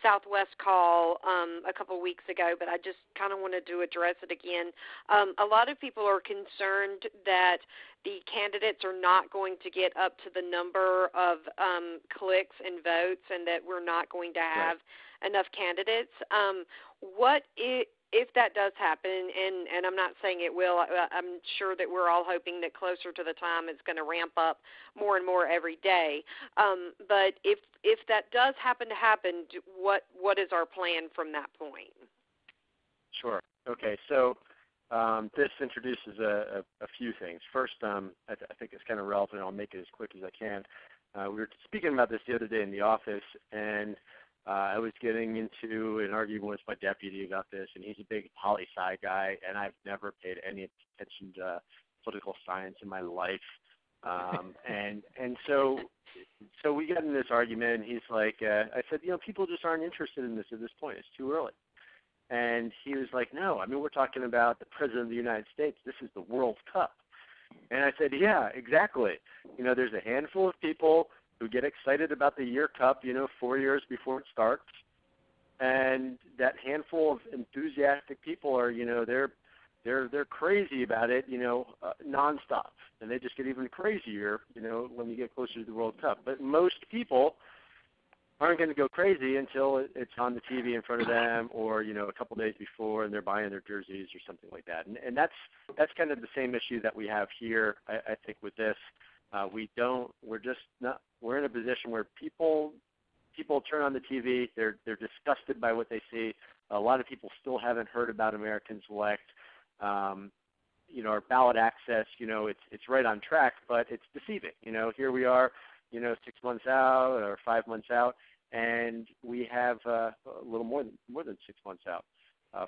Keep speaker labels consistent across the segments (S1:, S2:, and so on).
S1: Southwest call a couple weeks ago, but I just kind of wanted to address it again. A lot of people are concerned that the candidates are not going to get up to the number of clicks and votes, and that we're not going to have enough candidates. What if that does happen, and I'm not saying it will, I'm sure that we're all hoping that closer to the time it's going to ramp up more and more every day. But if that does happen to happen, what is our plan from that point?
S2: Sure. Okay. So this introduces a few things. First, I think it's kind of relevant. I'll make it as quick as I can. We were speaking about this the other day in the office, and I was getting into an argument with my deputy about this, and he's a big poli-sci guy, and I've never paid any attention to political science in my life. And so we got in this argument, and he's like, I said, people just aren't interested in this at this point. It's too early. And he was like, no, I mean, we're talking about the President of the United States. This is the World Cup. And I said, yeah, exactly. There's a handful of people who get excited about the Year Cup, 4 years before it starts. And that handful of enthusiastic people are, they're crazy about it, nonstop. And they just get even crazier, when you get closer to the World Cup. But most people aren't going to go crazy until it's on the TV in front of them, or a couple days before, and they're buying their jerseys or something like that. And that's kind of the same issue that we have here, I think, with this. We're in a position where people turn on the TV, they're disgusted by what they see. A lot of people still haven't heard about American Select. Our ballot access, it's right on track, but it's deceiving. Here we are, 6 months out or 5 months out, and we have a little more than 6 months out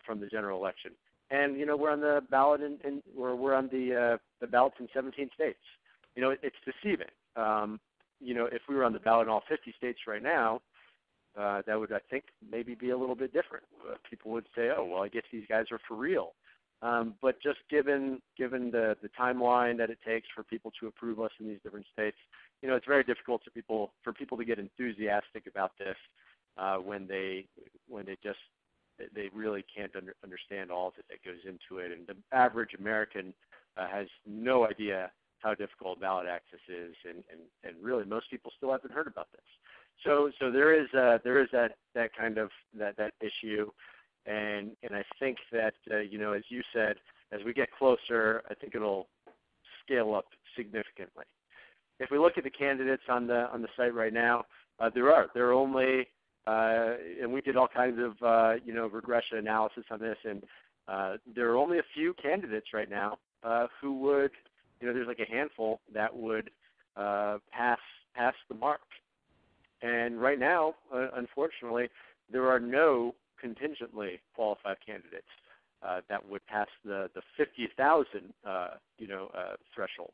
S2: from the general election. And we're on the ballot we're on the ballots in 17 states. It's deceiving. If we were on the ballot in all 50 states right now, that would, I think, maybe be a little bit different. People would say, oh, well, I guess these guys are for real. But just given the timeline that it takes for people to approve us in these different states, it's very difficult for people to get enthusiastic about this when they really can't understand all of it that goes into it. And the average American has no idea how difficult ballot access is, and really most people still haven't heard about this. So there is that kind of that issue, and I think that as you said, as we get closer, I think it'll scale up significantly. If we look at the candidates on the site right now, there are only and we did all kinds of regression analysis on this, and there are only a few candidates right now who would. There's like a handful that would pass the mark. And right now, unfortunately, there are no contingently qualified candidates that would pass the 50,000 threshold.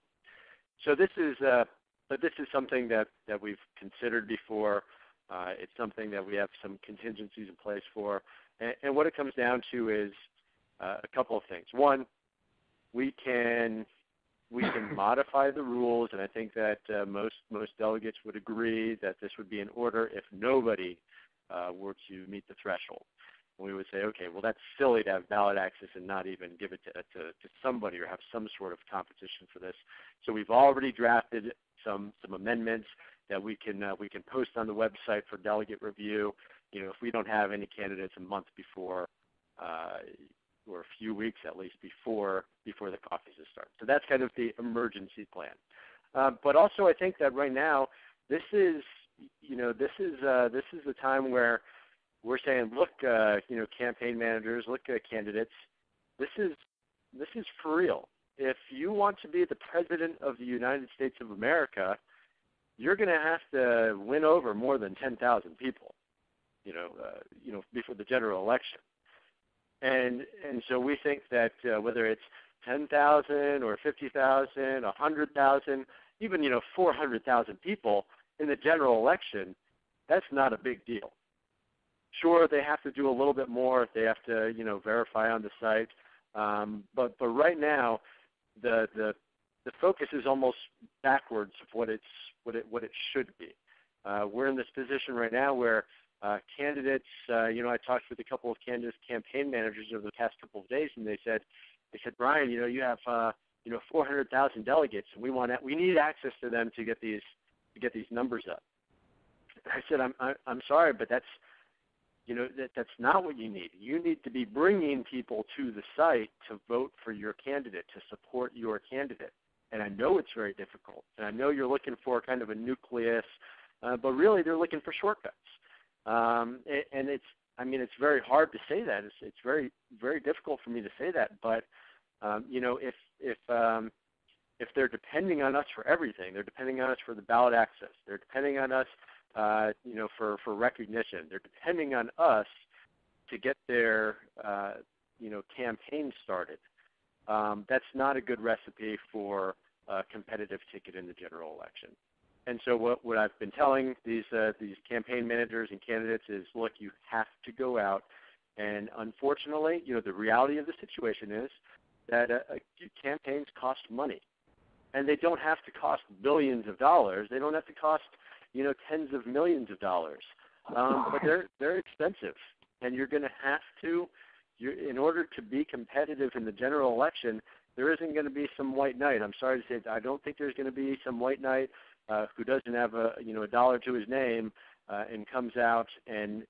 S2: So this is something that we've considered before. It's something that we have some contingencies in place for. And what it comes down to is a couple of things. One, we can modify the rules, and I think that most delegates would agree that this would be in order if nobody were to meet the threshold. And we would say, okay, well, that's silly to have ballot access and not even give it to somebody or have some sort of competition for this. So we've already drafted some amendments that we can post on the website for delegate review. If we don't have any candidates a month before, or a few weeks at least before the caucuses start. So that's kind of the emergency plan. But also, I think that right now, this is the time where we're saying, look, campaign managers, look, candidates, this is for real. If you want to be the president of the United States of America, you're going to have to win over more than 10,000 people, before the general election. And so we think that whether it's 10,000 or 50,000, 100,000, even 400,000 people in the general election, that's not a big deal. Sure, they have to do a little bit more. They have to verify on the site. But right now, the focus is almost backwards of what it should be. We're in this position right now where candidates. I talked with a couple of candidates, campaign managers over the past couple of days, and they said, Brian, you have 400,000 delegates, and we need access to them to get these numbers up. I said, I'm sorry, but that's not what you need. You need to be bringing people to the site to vote for your candidate, to support your candidate. And I know it's very difficult, and I know you're looking for kind of a nucleus, but really they're looking for shortcuts. And it's very hard to say that. It's very, very difficult for me to say that. But if they're depending on us for everything, they're depending on us for the ballot access, they're depending on us, for recognition, they're depending on us to get their, campaign started. That's not a good recipe for a competitive ticket in the general election. And so what I've been telling these campaign managers and candidates is, look, you have to go out, and unfortunately, the reality of the situation is that campaigns cost money, and they don't have to cost billions of dollars. They don't have to cost tens of millions of dollars, but they're expensive, and you're going to have to. In order to be competitive in the general election, there isn't going to be some white knight. I'm sorry to say, I don't think there's going to be some white knight who doesn't have a dollar to his name and comes out and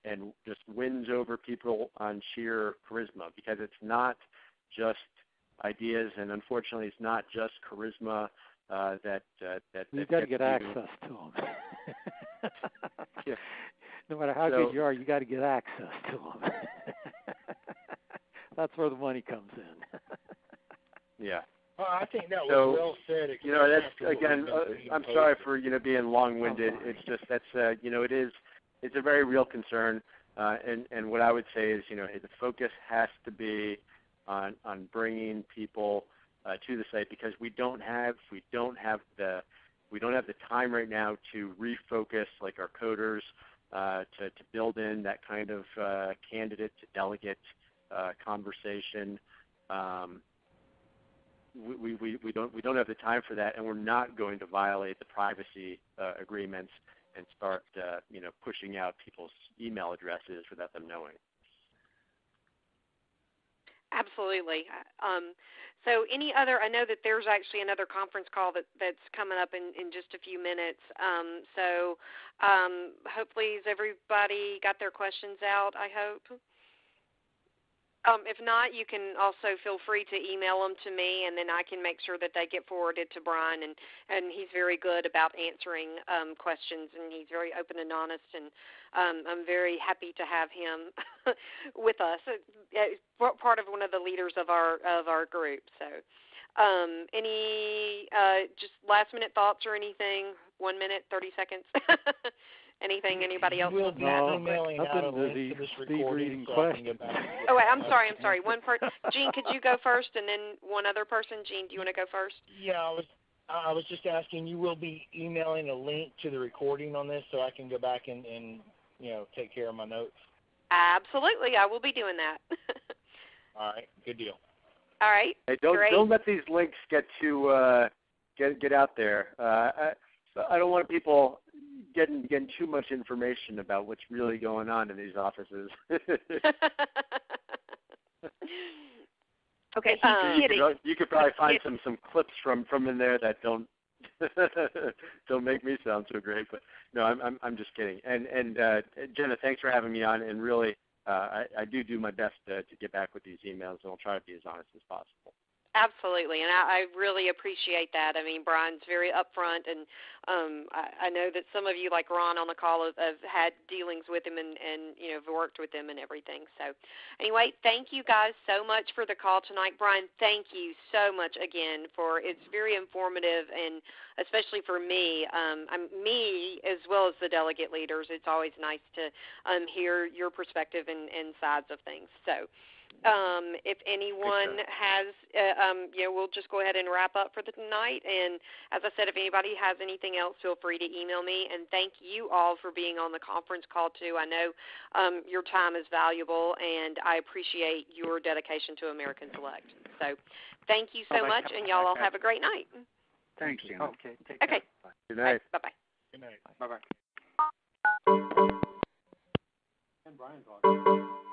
S2: just wins over people on sheer charisma, because it's not just ideas, and unfortunately, it's not just charisma that
S3: you've got to get access to them.
S2: Yeah.
S3: No matter how good you are, you got to get access to them. That's where the money comes in.
S2: Yeah.
S4: Well, I think that was well said.
S2: That's again. I'm sorry for being long-winded. It's just it's a very real concern, and what I would say is the focus has to be on bringing people to the site, because we don't have the time right now to refocus like our coders to build in that kind of candidate to delegate conversation. We don't have the time for that, and we're not going to violate the privacy agreements and start pushing out people's email addresses without them knowing.
S1: Absolutely. So I know that there's actually another conference call that's coming up in just a few minutes. So hopefully has everybody got their questions out, I hope? If not, you can also feel free to email them to me, and then I can make sure that they get forwarded to Brian. And he's very good about answering questions, and he's very open and honest. And I'm very happy to have him with us. Part of one of the leaders of our group. So, any just last minute thoughts or anything? 1 minute, 30 seconds. Anything anybody else?
S4: We'll be emailing out a link to this recording so I can get back.
S1: Oh, wait, I'm sorry. One person. Gene, could you go first, and then one other person? Gene, do you want to go first?
S4: Yeah, I was just asking. You will be emailing a link to the recording on this, so I can go back and take care of my notes.
S1: Absolutely, I will be doing that.
S4: All right, good deal.
S1: All right.
S2: Hey, don't let these links get out there. I don't want people getting too much information about what's really going on in these offices.
S1: Okay,
S2: you could probably find some clips from in there that don't make me sound so great. But no, I'm just kidding. And Jenna, thanks for having me on. And really, I do my best to get back with these emails, and I'll try to be as honest as possible.
S1: Absolutely, and I really appreciate that. I mean, Brian's very upfront, and I know that some of you, like Ron on the call, have had dealings with him and have worked with him and everything. So anyway, thank you guys so much for the call tonight. Brian, thank you so much again it's very informative, and especially for me, me as well as the delegate leaders, it's always nice to hear your perspective and sides of things. So if anyone has, we'll just go ahead and wrap up for the night. And as I said, if anybody has anything else, feel free to email me. And thank you all for being on the conference call, too. I know your time is valuable, and I appreciate your dedication to American Select. So thank you so much, and y'all all have a great night.
S5: Thanks, Gina.
S3: Okay, take care.
S2: Good night.
S1: Bye-bye.
S4: Good night.
S5: Bye-bye.
S2: Brian talking.